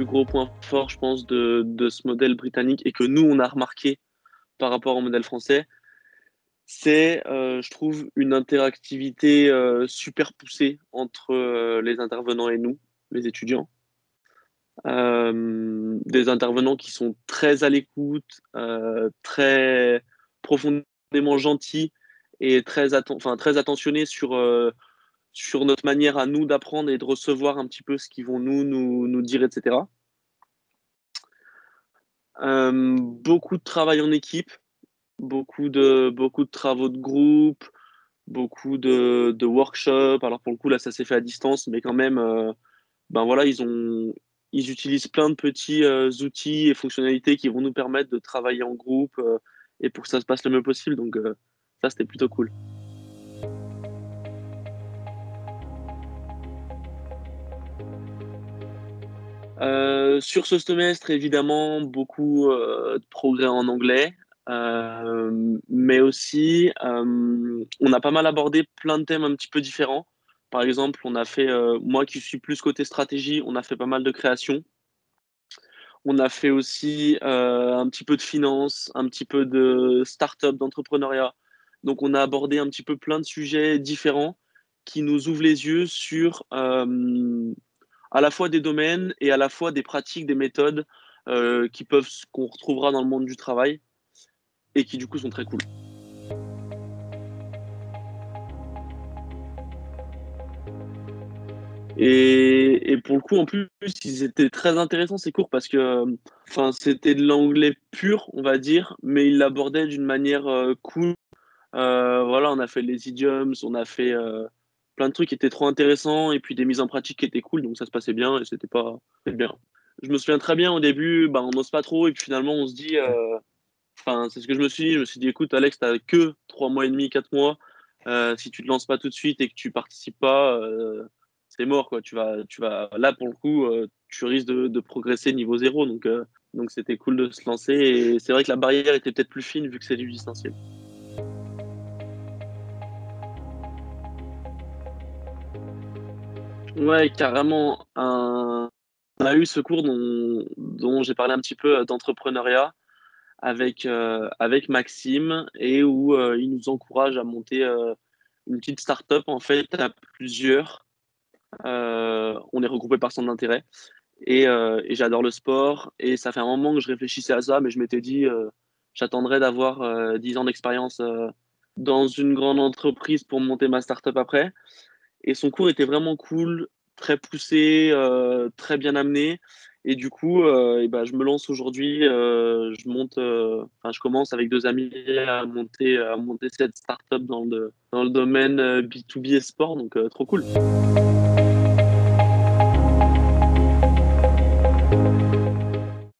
plus gros points forts, je pense, de ce modèle britannique et que nous, on a remarqué par rapport au modèle français, c'est, je trouve, une interactivité super poussée entre les intervenants et nous, les étudiants. Des intervenants qui sont très à l'écoute, très profondément gentils et très attentionnés sur notre manière à nous d'apprendre et de recevoir un petit peu ce qu'ils vont nous dire, etc. Beaucoup de travail en équipe, beaucoup de travaux de groupe, beaucoup de workshops. Alors pour le coup, là, ça s'est fait à distance, mais quand même, ben voilà, ils utilisent plein de petits outils et fonctionnalités qui vont nous permettre de travailler en groupe et pour que ça se passe le mieux possible. Donc ça, c'était plutôt cool. Sur ce semestre, évidemment, beaucoup de progrès en anglais, mais aussi, on a pas mal abordé plein de thèmes un petit peu différents. Par exemple, on a fait, moi qui suis plus côté stratégie, on a fait pas mal de création. On a fait aussi un petit peu de finance, un petit peu de start-up, d'entrepreneuriat. Donc, on a abordé un petit peu plein de sujets différents qui nous ouvrent les yeux sur à la fois des domaines et à la fois des pratiques, des méthodes qu'on retrouvera dans le monde du travail et qui du coup sont très cool. Et pour le coup, en plus, ils étaient très intéressants ces cours parce que, enfin, c'était de l'anglais pur, on va dire, mais ils l'abordaient d'une manière cool. Voilà, on a fait les idioms, on a fait plein de trucs qui étaient trop intéressants et puis des mises en pratique qui étaient cool, donc ça se passait bien et c'était bien. Je me souviens très bien au début, bah, on n'ose pas trop et puis finalement on se dit, enfin, c'est ce que je me suis dit. Je me suis dit, écoute, Alex, t'as que 3 mois et demi, 4 mois. Si tu te lances pas tout de suite et que tu participes pas, c'est mort, quoi. Là, pour le coup, tu risques de progresser niveau zéro. Donc c'était cool de se lancer. Et c'est vrai que la barrière était peut-être plus fine vu que c'est du distanciel. Ouais, carrément. On a eu ce cours dont j'ai parlé un petit peu d'entrepreneuriat avec Maxime et où il nous encourage à monter une petite start-up en fait à plusieurs. On est regroupé par centre d'intérêt et j'adore le sport et ça fait un moment que je réfléchissais à ça, mais je m'étais dit j'attendrai d'avoir 10 ans d'expérience dans une grande entreprise pour monter ma start-up après. Et son cours était vraiment cool, très poussé, très bien amené. Et du coup, et ben, je me lance aujourd'hui. Enfin, je commence avec deux amis à monter cette startup dans le domaine B2B et sport. Donc, trop cool.